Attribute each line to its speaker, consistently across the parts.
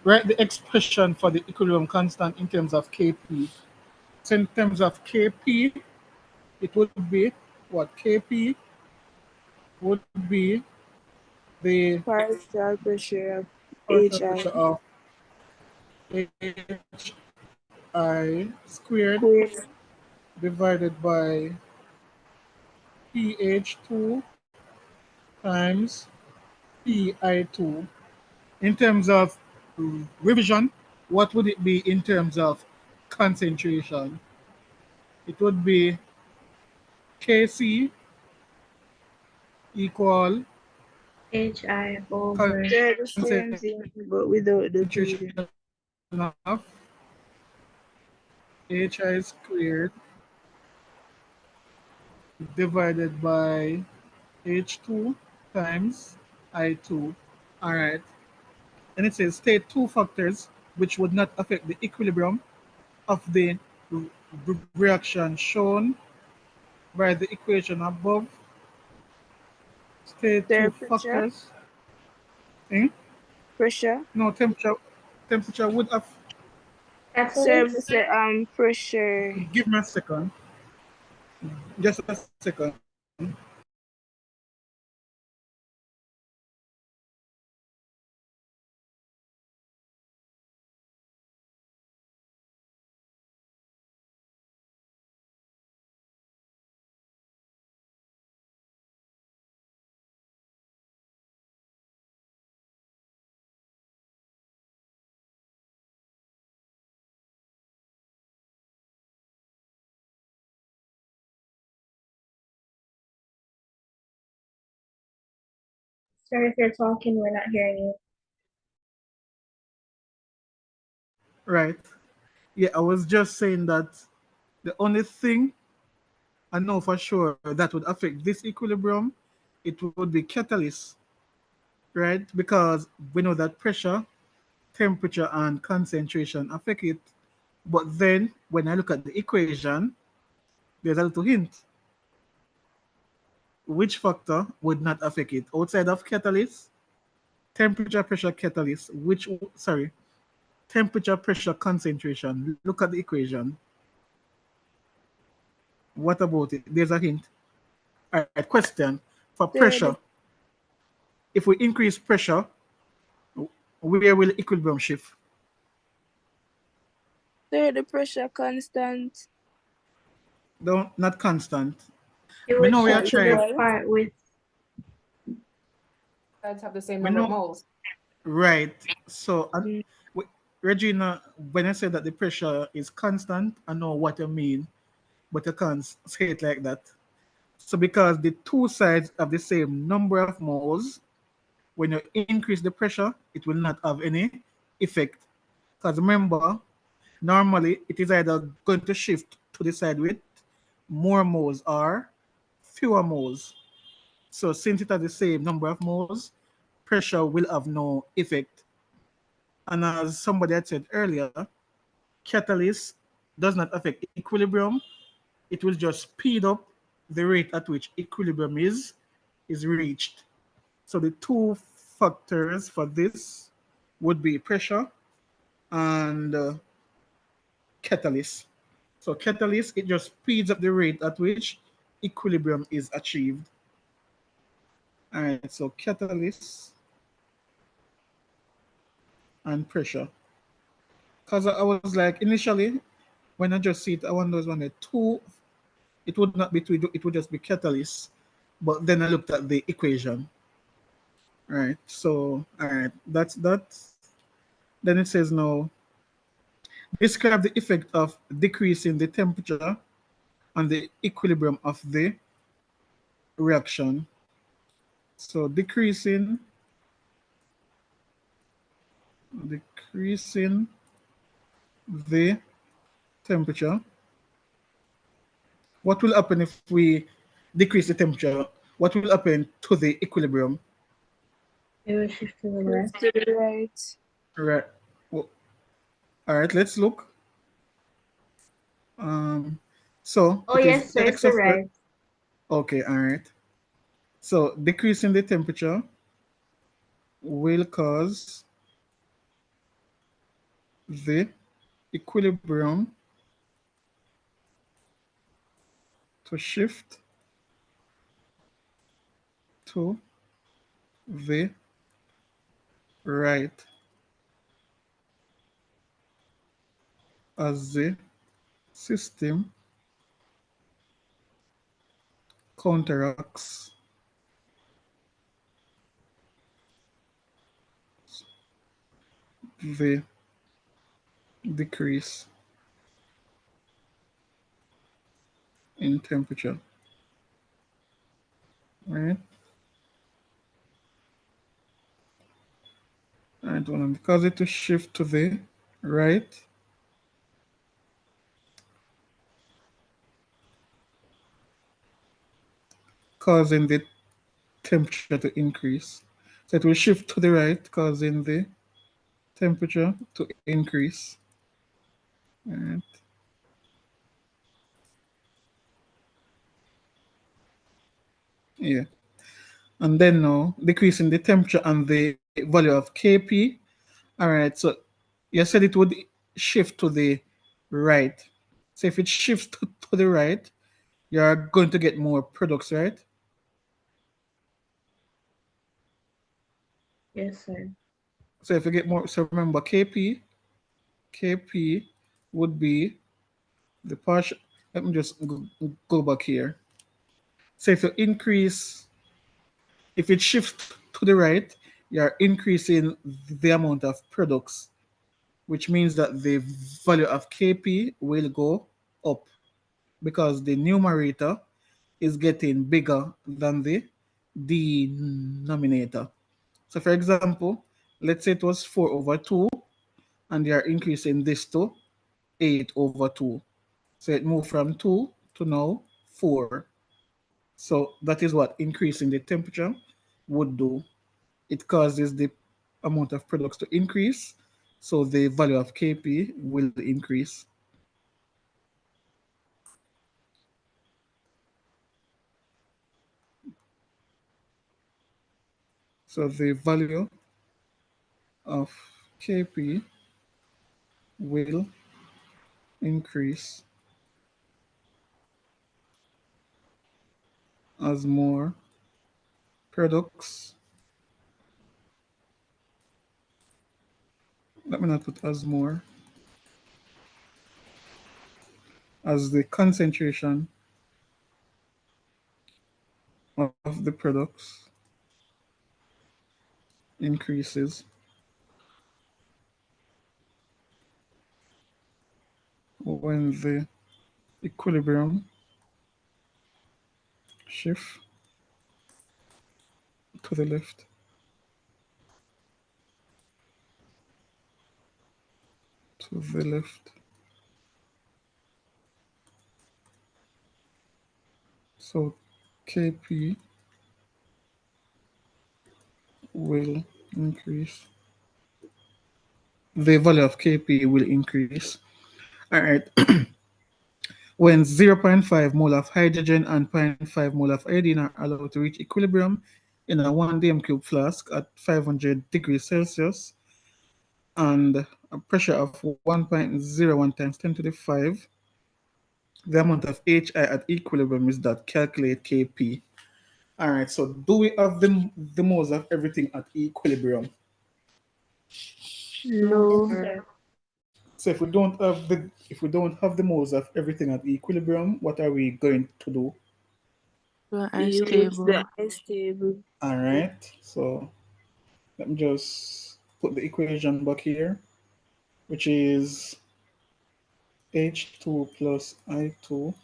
Speaker 1: Write the expression for the equilibrium constant in terms of Kp. So in terms of Kp, it would be what? Kp would be the
Speaker 2: Partial pressure of
Speaker 1: partial
Speaker 2: HI
Speaker 1: pressure of Hi squared
Speaker 2: squared.
Speaker 1: divided by pH2 times Pi2. In terms of revision, what would it be in terms of concentration? It would be Kc equal
Speaker 3: HI over.
Speaker 2: They're the
Speaker 1: concentration
Speaker 2: same thing, but without the
Speaker 1: of
Speaker 2: P.
Speaker 1: Hi squared divided by H2 times I2. All right. And it says state two factors which would not affect the equilibrium of the reaction shown by the equation above. State two
Speaker 2: Temperature,
Speaker 1: factors. Eh?
Speaker 2: pressure.
Speaker 1: No, temperature would have.
Speaker 2: So
Speaker 3: Catalyst.
Speaker 2: we say pressure.
Speaker 1: Give me a second. Just a second.
Speaker 3: Sorry if you're talking, we're not hearing you.
Speaker 1: Right. Yeah, I was just saying that the only thing I know for sure that would affect this equilibrium, it would be catalyst, right? Because we know that pressure, temperature, and concentration affect it. But then when I look at the equation, there's a little hint. Which factor would not affect it? Outside of catalyst, temperature, pressure, catalyst, temperature, pressure, concentration. Look at the equation. What about it? There's a hint. All right, question. For
Speaker 2: Third,
Speaker 1: pressure, if we increase pressure, where will equilibrium shift?
Speaker 2: third pressure constant.
Speaker 1: No, not constant.
Speaker 3: It
Speaker 1: We
Speaker 3: would
Speaker 1: know we are
Speaker 3: shift to
Speaker 1: trying.
Speaker 3: the part with.
Speaker 4: Sides have the same
Speaker 1: We
Speaker 4: number of
Speaker 1: know,
Speaker 4: moles.
Speaker 1: right. So,
Speaker 2: Mm.
Speaker 1: Regina, when I say that the pressure is constant, I know what you mean, but you can't say it like that. So, because the two sides have the same number of moles, when you increase the pressure, it will not have any effect. Because remember, normally it is either going to shift to the side with more moles or fewer moles. So since it has the same number of moles, pressure will have no effect. And as somebody had said earlier, catalyst does not affect equilibrium. It will just speed up the rate at which equilibrium is reached. So the two factors for this would be pressure and catalyst. So catalyst, it just speeds up the rate at which equilibrium is achieved. All right, so catalyst and pressure. Because I was like, initially, when I just see it, I wonder when the two, it would not be two, it would just be catalyst. But then I looked at the equation. All right, so, all right, that's that. Then it says now, describe the effect of decreasing the temperature on the equilibrium of the reaction. So decreasing the temperature. What will happen if we decrease the temperature? What will happen to the equilibrium?
Speaker 3: It would shift to the
Speaker 2: Move
Speaker 3: left.
Speaker 2: to the right.
Speaker 1: Right. Well, all right, let's look. So
Speaker 3: Oh
Speaker 1: it is
Speaker 3: yes, so it's
Speaker 1: x
Speaker 3: the
Speaker 1: of
Speaker 3: right.
Speaker 1: okay, all right. So decreasing the temperature will cause the equilibrium to shift to the right as the system counteracts the decrease in temperature, right? And want to cause it to shift to the right, causing the temperature to increase. So it will shift to the right, causing the temperature to increase. Right. Yeah. And then now decreasing the temperature and the value of Kp. All right. So you said it would shift to the right. So if it shifts to the right, you're going to get more products, right?
Speaker 3: Yes, sir.
Speaker 1: So if you get more, so remember Kp would be the partial. Let me just go back here. So if you increase, if it shifts to the right, you're increasing the amount of products, which means that the value of Kp will go up because the numerator is getting bigger than the denominator. So for example, let's say it was 4 over 2, and you're increasing this to 8 over 2. So it moved from 2 to now 4. So that is what increasing the temperature would do. It causes the amount of products to increase, so the value of Kp will increase. So the value of Kp will increase as more products. Let me not put as more, as the concentration of the products increases when the equilibrium shift to the left. To the left. So Kp will increase. The value of Kp will increase. All right. When 0.5 mole of hydrogen and 0.5 mole of iodine are allowed to reach equilibrium in a 1 dm cube flask at 500 degrees Celsius and a pressure of 1.01 times 10 to the 5, the amount of Hi at equilibrium is that. Calculate Kp. All right, so do we have the moles of everything at equilibrium?
Speaker 2: No.
Speaker 3: Yes, sir.
Speaker 1: So if we don't have the moles of everything at equilibrium, what are we going to do?
Speaker 2: Use the ice table.
Speaker 1: All right, so let me just put the equation back here, which is H2 plus I2.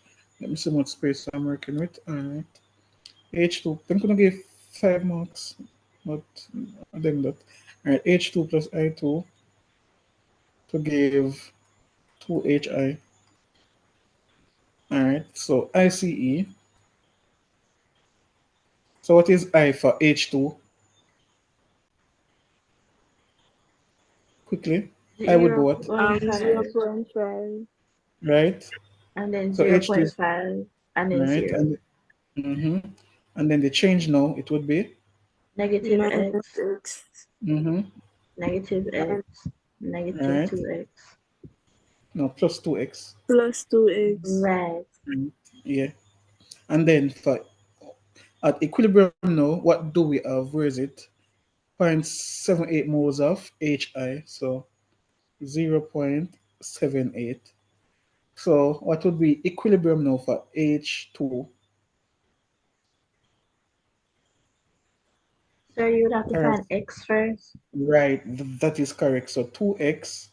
Speaker 1: Let me see what space I'm working with. All right, H2. I'm gonna give 5 marks, but then that. All right, H2 plus I2 to give 2Hi. All right, so ICE. So what is I for H2? Quickly, I would be what?
Speaker 3: 0.5
Speaker 2: 0.5.
Speaker 1: Right?
Speaker 3: and then
Speaker 1: So H2 is
Speaker 3: 0.5 and then
Speaker 1: right,
Speaker 3: 0.
Speaker 1: and then the change now it would be
Speaker 3: Negative
Speaker 2: Minus
Speaker 3: x,
Speaker 2: x.
Speaker 3: negative
Speaker 2: And
Speaker 3: x, Negative
Speaker 1: Right.
Speaker 3: 2x.
Speaker 1: No, plus 2x.
Speaker 2: Plus 2x.
Speaker 3: Right.
Speaker 1: Yeah. And then for at equilibrium now, what do we have? Where is it? 0.78 moles of HI. So 0.78. So what would be equilibrium now for H2?
Speaker 3: So you would have to
Speaker 1: All right.
Speaker 3: find x first.
Speaker 1: Right, that is correct. So 2x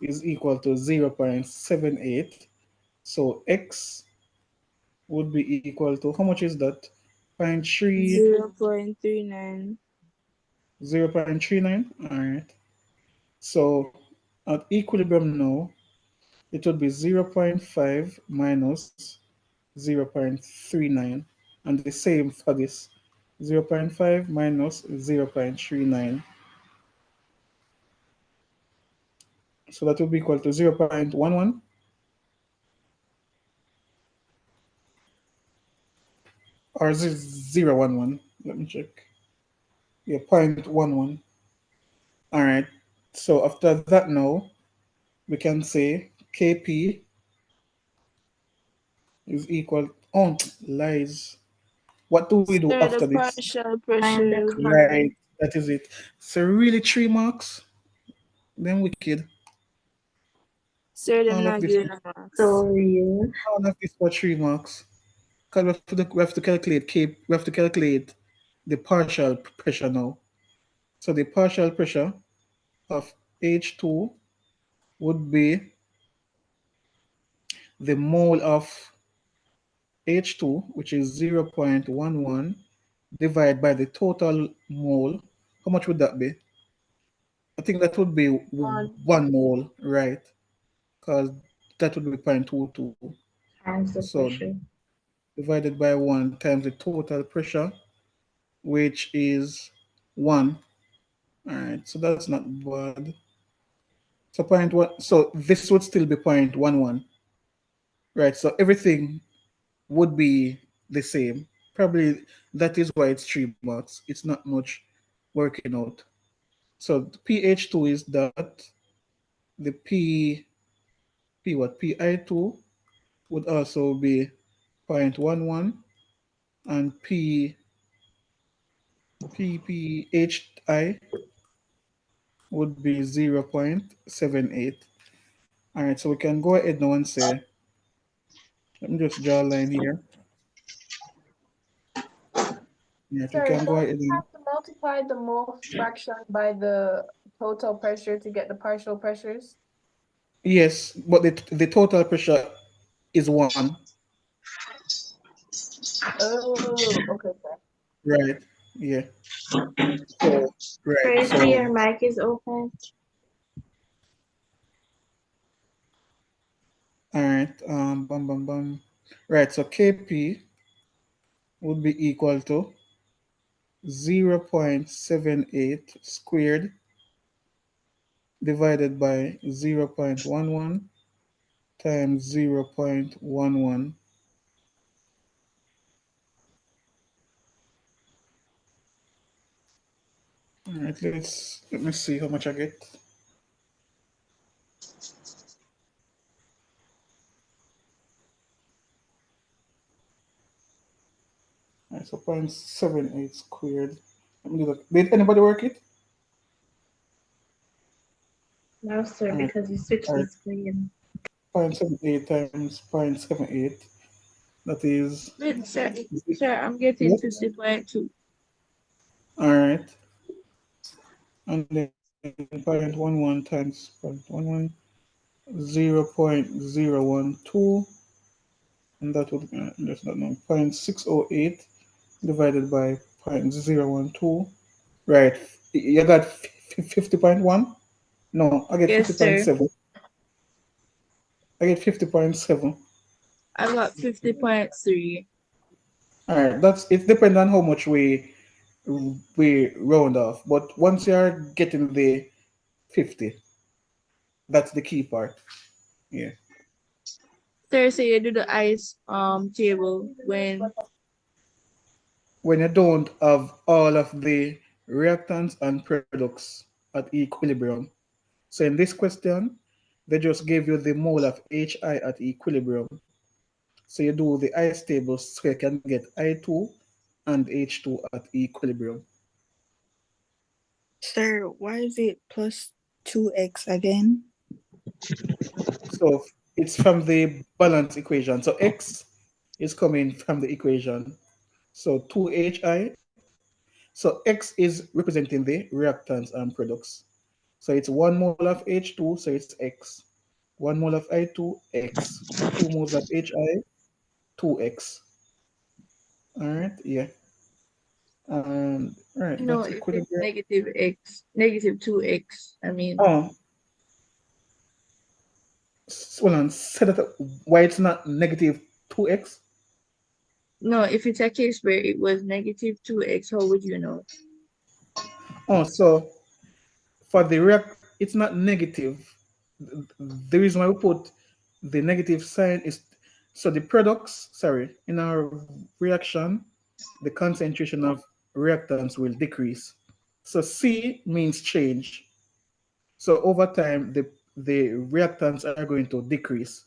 Speaker 1: is equal to 0.78. So x would be equal to, how much is that? 0.3,
Speaker 2: 0.39.
Speaker 1: 0.39. All right. So at equilibrium now, it would be 0.5 minus 0.39. And the same for this, 0.5 minus 0.39. So that would be equal to 0.11. Or is it 0.11? Let me check. Yeah, 0.11. All right. So after that now, we can say Kp is equal, oh, lies. What do we do
Speaker 2: Sir, the
Speaker 1: after this?
Speaker 2: partial
Speaker 3: Find the
Speaker 2: pressure.
Speaker 1: Right,
Speaker 3: current.
Speaker 1: that is it. So really 3 marks? Then wicked.
Speaker 2: Sir, them
Speaker 1: All of
Speaker 2: not
Speaker 1: this,
Speaker 2: giving a marks.
Speaker 3: So real.
Speaker 1: all of this for 3 marks. Because we have to calculate we have to calculate the partial pressure now. So the partial pressure of H2 would be the mole of H2, which is 0.11, divided by the total mole. How much would that be? I think that would be 1 mole, right? Because that would be 0.22.
Speaker 3: Times the
Speaker 1: So
Speaker 3: pressure.
Speaker 1: divided by 1 times the total pressure, which is 1. All right, so that's not bad. So point one, so this would still be 0.11, right? So everything would be the same. Probably that is why it's 3 marks. It's not much working out. So pH2 is that the P what? PI2 would also be 0.11 and PPHI would be 0.78. All right, so we can go ahead now and say, let me just draw a line here. Yeah, we
Speaker 4: Sorry,
Speaker 1: can go
Speaker 4: don't
Speaker 1: ahead
Speaker 4: you
Speaker 1: and
Speaker 4: have to multiply the mole fraction by the total pressure to get the partial pressures?
Speaker 1: yes, but the total pressure is 1,
Speaker 4: Oh, okay, okay.
Speaker 1: right? Yeah. So right.
Speaker 3: Tracy,
Speaker 1: So
Speaker 3: your mic is open.
Speaker 1: all right. Bum bum bum. Right. So Kp would be equal to 0.78 squared divided by 0.11 times 0.11. All right. Let me see how much I get. All right. So 0.78 squared. Let me do that. Did anybody work it?
Speaker 3: No, sir,
Speaker 1: All right.
Speaker 3: because you switched
Speaker 1: All
Speaker 3: the
Speaker 1: right.
Speaker 3: screen.
Speaker 1: 0.78 times 0.78. That is.
Speaker 2: Wait, sir. Sir, I'm getting
Speaker 1: Yep.
Speaker 2: 50.2.
Speaker 1: All right. And then 0.11 times 0.11, 0.012, and that would, that's not known, 0.608 divided by 0.012. Right. You got 50.1? No, I get
Speaker 2: Yes, sir.
Speaker 1: 50.7. I get 50.7.
Speaker 2: I got 50.3.
Speaker 1: All right. That's, it depends on how much we round off. But once you're getting the 50, that's the key part. Yeah.
Speaker 2: Sir, so you do the ice table
Speaker 1: When you don't have all of the reactants and products at equilibrium. So in this question, they just gave you the mole of HI at equilibrium. So you do the ice table so you can get I2 and H2 at equilibrium.
Speaker 5: Sir, why is it plus 2x again?
Speaker 1: So it's from the balance equation. So X is coming from the equation. So 2HI. So X is representing the reactants and products. So it's 1 mole of H2, so it's X. 1 mole of I2, X. 2 moles of HI, 2X. All right, yeah. And all right,
Speaker 2: No,
Speaker 1: that's
Speaker 2: if it's
Speaker 1: equilibrium.
Speaker 2: negative x, negative 2x, I mean.
Speaker 1: Oh, hold on. Say that why it's not negative 2X?
Speaker 2: No, if it's a case where it was negative 2x, how would you know?
Speaker 1: Oh, so for the react, it's not negative. The reason why we put the negative sign is so the products, sorry, in our reaction, the concentration of reactants will decrease. So C means change. So over time, the reactants are going to decrease.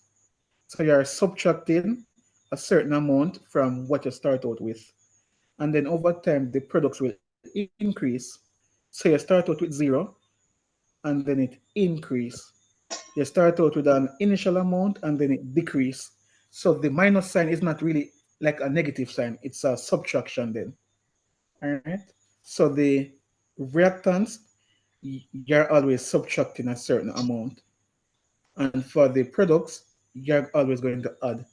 Speaker 1: So you are subtracting a certain amount from what you start out with. And then over time, the products will increase. So you start out with 0, and then it increase. You start out with an initial amount, and then it decrease. So the minus sign is not really like a negative sign. It's a subtraction then. All right. So the reactants, you're always subtracting a certain amount. And for the products, you're always going to add.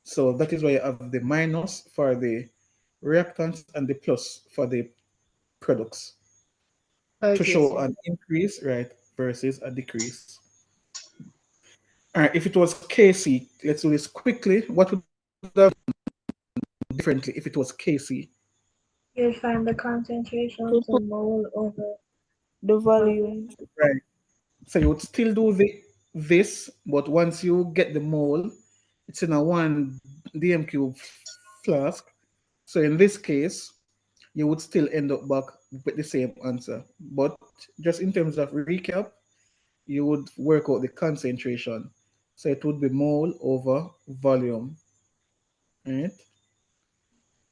Speaker 1: So that is why you have the minus for the reactants and the plus for the products to
Speaker 2: Okay,
Speaker 1: show
Speaker 2: so
Speaker 1: an increase, right, versus a decrease. All right, if it was KC, let's do this quickly. What would have done differently if it was KC?
Speaker 3: You'll find the concentration to mole over
Speaker 5: The volume.
Speaker 1: Right. So you would still do this, but once you get the mole, it's in a 1 dm cube flask. So in this case, you would still end up back with the same answer. But just in terms of recap, you would work out the concentration. So it would be mole over volume, right?